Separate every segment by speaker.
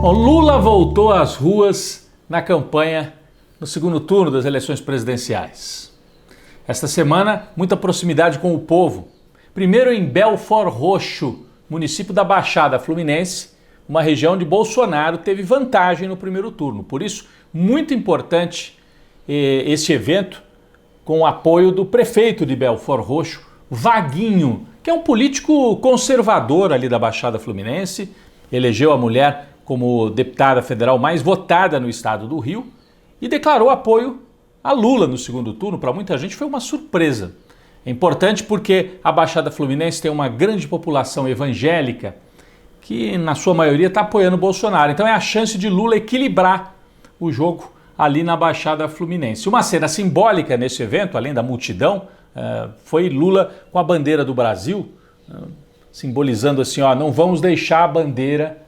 Speaker 1: Bom, Lula voltou às ruas na campanha no segundo turno das eleições presidenciais. Esta semana, muita proximidade com o povo. Primeiro em Belford Roxo, município da Baixada Fluminense, uma região onde Bolsonaro teve vantagem no primeiro turno. Por isso, muito importante este evento com o apoio do prefeito de Belford Roxo, Vaguinho, que é um político conservador ali da Baixada Fluminense, elegeu a mulher como deputada federal mais votada no estado do Rio e declarou apoio a Lula no segundo turno. Para muita gente foi uma surpresa. É importante porque a Baixada Fluminense tem uma grande população evangélica que, na sua maioria, está apoiando o Bolsonaro. Então é a chance de Lula equilibrar o jogo ali na Baixada Fluminense. Uma cena simbólica nesse evento, além da multidão, foi Lula com a bandeira do Brasil, simbolizando assim, ó, não vamos deixar a bandeira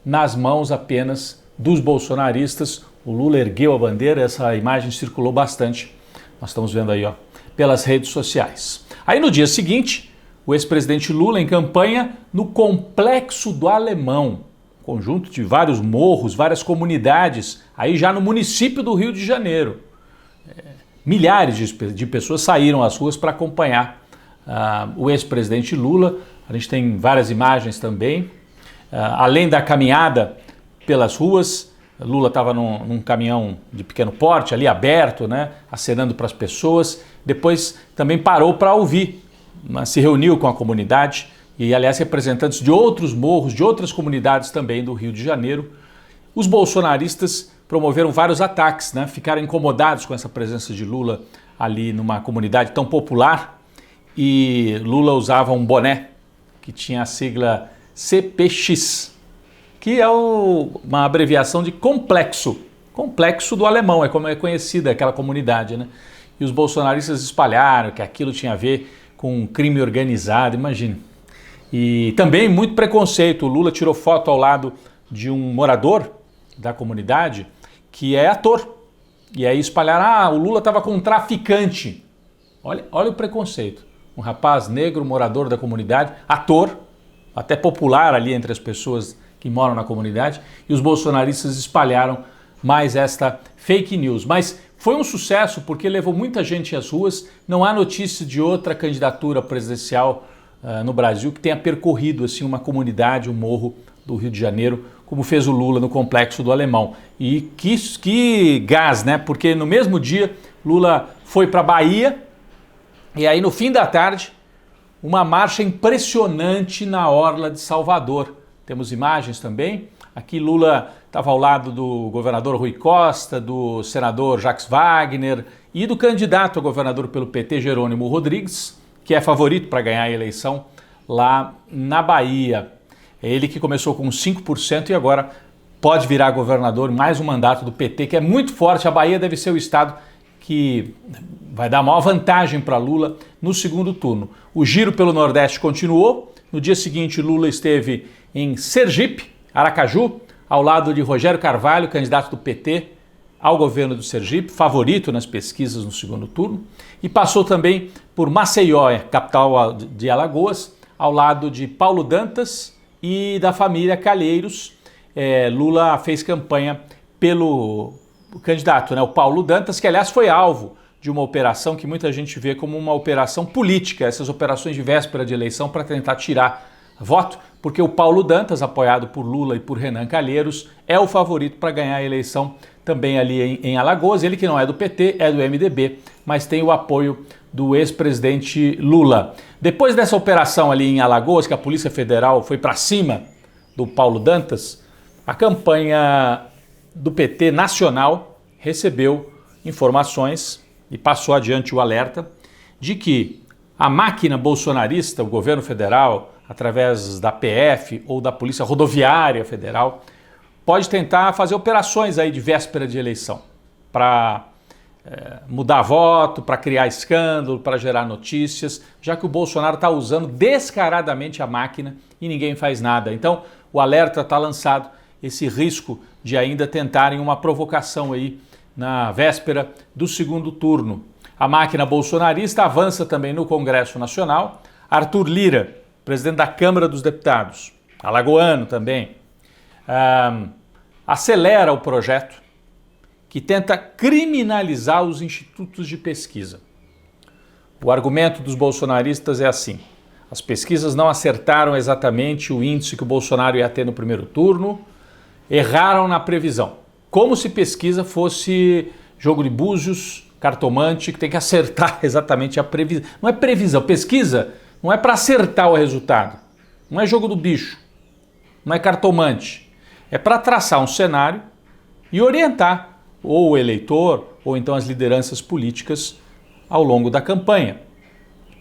Speaker 1: nas mãos apenas dos bolsonaristas. O Lula ergueu a bandeira, essa imagem circulou bastante, nós estamos vendo aí, ó, pelas redes sociais. Aí no dia seguinte, o ex-presidente Lula em campanha no Complexo do Alemão, conjunto de vários morros, várias comunidades, aí já no município do Rio de Janeiro. Milhares de pessoas saíram às ruas para acompanhar o ex-presidente Lula. A gente tem várias imagens também. Além da caminhada pelas ruas, Lula estava num caminhão de pequeno porte, ali aberto, né, acenando para as pessoas. Depois também parou para ouvir, se reuniu com a comunidade e, aliás, representantes de outros morros, de outras comunidades também do Rio de Janeiro. Os bolsonaristas promoveram vários ataques, né, ficaram incomodados com essa presença de Lula ali numa comunidade tão popular, e Lula usava um boné que tinha a sigla CPX, que é uma abreviação de complexo do alemão, é como é conhecida aquela comunidade, né? E os bolsonaristas espalharam que aquilo tinha a ver com crime organizado, imagine. E também muito preconceito. O Lula tirou foto ao lado de um morador da comunidade que é ator. E aí espalharam, o Lula estava com um traficante. Olha o preconceito. Um rapaz negro, morador da comunidade, ator, até popular ali entre as pessoas que moram na comunidade, e os bolsonaristas espalharam mais esta fake news. Mas foi um sucesso porque levou muita gente às ruas. Não há notícia de outra candidatura presidencial no Brasil que tenha percorrido assim uma comunidade, um morro do Rio de Janeiro, como fez o Lula no Complexo do Alemão. E que gás, né? Porque no mesmo dia Lula foi para a Bahia e aí no fim da tarde uma marcha impressionante na orla de Salvador. Temos imagens também. Aqui Lula estava ao lado do governador Rui Costa, do senador Jacques Wagner e do candidato a governador pelo PT, Jerônimo Rodrigues, que é favorito para ganhar a eleição lá na Bahia. É ele que começou com 5% e agora pode virar governador, mais um mandato do PT, que é muito forte. A Bahia deve ser o estado que vai dar maior vantagem para Lula no segundo turno. O giro pelo Nordeste continuou. No dia seguinte, Lula esteve em Sergipe, Aracaju, ao lado de Rogério Carvalho, candidato do PT ao governo do Sergipe, favorito nas pesquisas no segundo turno, e passou também por Maceió, capital de Alagoas, ao lado de Paulo Dantas e da família Calheiros. Lula fez campanha pelo candidato, né, o Paulo Dantas, que aliás foi alvo de uma operação que muita gente vê como uma operação política, essas operações de véspera de eleição para tentar tirar voto, porque o Paulo Dantas, apoiado por Lula e por Renan Calheiros, é o favorito para ganhar a eleição também ali em Alagoas. Ele que não é do PT, é do MDB, mas tem o apoio do ex-presidente Lula. Depois dessa operação ali em Alagoas, que a Polícia Federal foi para cima do Paulo Dantas, a campanha do PT nacional recebeu informações e passou adiante o alerta de que a máquina bolsonarista, o governo federal, através da PF ou da Polícia Rodoviária Federal, pode tentar fazer operações aí de véspera de eleição para mudar voto, para criar escândalo, para gerar notícias, já que o Bolsonaro está usando descaradamente a máquina e ninguém faz nada. Então, o alerta está lançado, esse risco de ainda tentarem uma provocação aí na véspera do segundo turno. A máquina bolsonarista avança também no Congresso Nacional. Arthur Lira, presidente da Câmara dos Deputados, alagoano também, acelera o projeto que tenta criminalizar os institutos de pesquisa. O argumento dos bolsonaristas é assim: as pesquisas não acertaram exatamente o índice que o Bolsonaro ia ter no primeiro turno, erraram na previsão. Como se pesquisa fosse jogo de búzios, cartomante, que tem que acertar exatamente a previsão. Não é previsão, pesquisa não é para acertar o resultado, não é jogo do bicho, não é cartomante. É para traçar um cenário e orientar ou o eleitor ou então as lideranças políticas ao longo da campanha.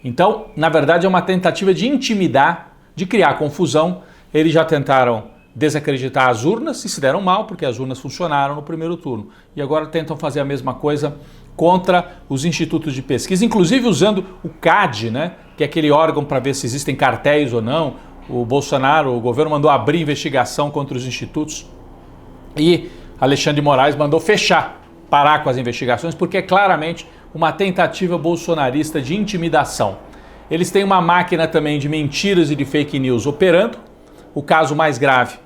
Speaker 1: Então, na verdade, é uma tentativa de intimidar, de criar confusão. Eles já tentaram desacreditar as urnas e se deram mal, porque as urnas funcionaram no primeiro turno. E agora tentam fazer a mesma coisa contra os institutos de pesquisa, inclusive usando o CAD, né, que é aquele órgão para ver se existem cartéis ou não. O Bolsonaro, o governo mandou abrir investigação contra os institutos e Alexandre de Moraes mandou fechar, parar com as investigações, porque é claramente uma tentativa bolsonarista de intimidação. Eles têm uma máquina também de mentiras e de fake news operando. O caso mais grave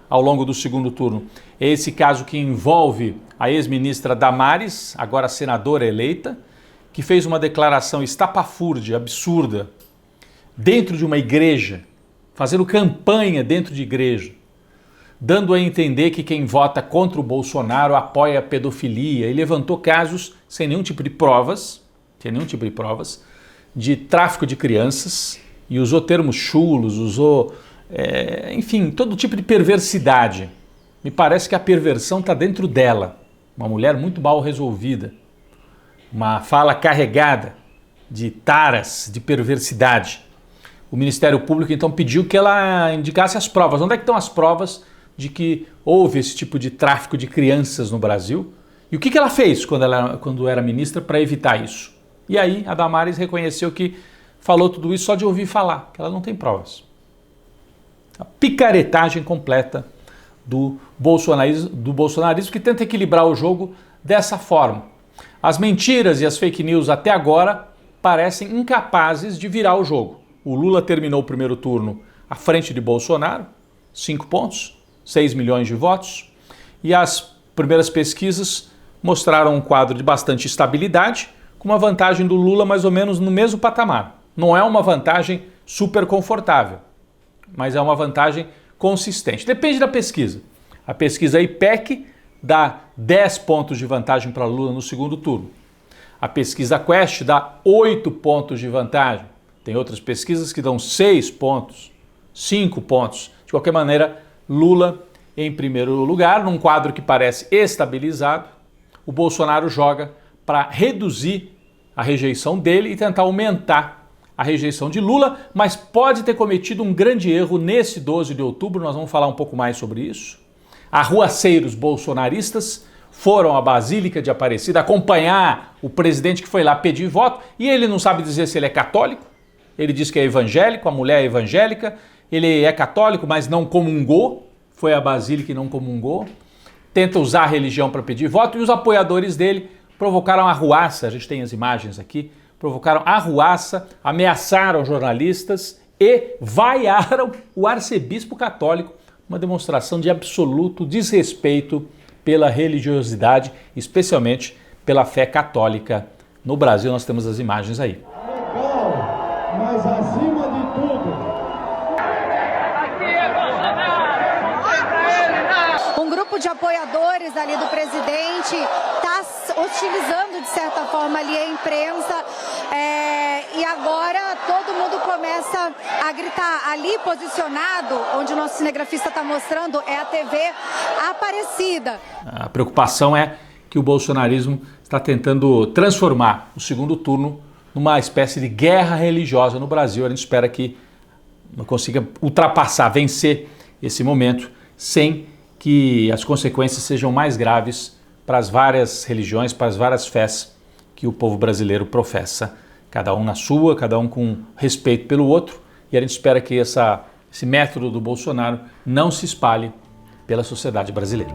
Speaker 1: ao longo do segundo turno é esse caso que envolve a ex-ministra Damares, agora senadora eleita, que fez uma declaração estapafúrdia, absurda, dentro de uma igreja, fazendo campanha dentro de igreja, dando a entender que quem vota contra o Bolsonaro apoia a pedofilia, e levantou casos sem nenhum tipo de provas, de tráfico de crianças, e usou termos chulos, usou, enfim, todo tipo de perversidade. Me parece que a perversão está dentro dela, uma mulher muito mal resolvida, uma fala carregada de taras, de perversidade. O Ministério Público então pediu que ela indicasse as provas. Onde é que estão as provas de que houve esse tipo de tráfico de crianças no Brasil? E o que ela fez quando era ministra para evitar isso? E aí a Damares reconheceu que falou tudo isso só de ouvir falar, que ela não tem provas. A picaretagem completa do bolsonarismo que tenta equilibrar o jogo dessa forma. As mentiras e as fake news até agora parecem incapazes de virar o jogo. O Lula terminou o primeiro turno à frente de Bolsonaro, 5 pontos, 6 milhões de votos, e as primeiras pesquisas mostraram um quadro de bastante estabilidade, com uma vantagem do Lula mais ou menos no mesmo patamar. Não é uma vantagem super confortável, mas é uma vantagem consistente. Depende da pesquisa. A pesquisa IPEC dá 10 pontos de vantagem para Lula no segundo turno. A pesquisa Quest dá 8 pontos de vantagem. Tem outras pesquisas que dão 6 pontos, 5 pontos. De qualquer maneira, Lula em primeiro lugar, num quadro que parece estabilizado. O Bolsonaro joga para reduzir a rejeição dele e tentar aumentar a rejeição de Lula, mas pode ter cometido um grande erro nesse 12 de outubro, nós vamos falar um pouco mais sobre isso. Arruaceiros bolsonaristas foram à Basílica de Aparecida acompanhar o presidente que foi lá pedir voto e ele não sabe dizer se ele é católico, ele diz que é evangélico, a mulher é evangélica, ele é católico, mas não comungou, foi à Basílica e não comungou, tenta usar a religião para pedir voto e os apoiadores dele provocaram arruaça, a gente tem as imagens aqui, provocaram arruaça, ameaçaram jornalistas e vaiaram o arcebispo católico, uma demonstração de absoluto desrespeito pela religiosidade, especialmente pela fé católica. No Brasil nós temos as imagens aí.
Speaker 2: Legal, mas acima de tudo...
Speaker 3: Um grupo de apoiadores ali do presidente está hostilizando, de certa forma, ali a imprensa. E agora todo mundo começa a gritar. Ali posicionado, onde o nosso cinegrafista está mostrando, é a TV Aparecida.
Speaker 1: A preocupação é que o bolsonarismo está tentando transformar o segundo turno numa espécie de guerra religiosa no Brasil. A gente espera que consiga ultrapassar, vencer esse momento sem que as consequências sejam mais graves para as várias religiões, para as várias fés que o povo brasileiro professa, cada um na sua, cada um com respeito pelo outro, e a gente espera que esse método do Bolsonaro não se espalhe pela sociedade brasileira.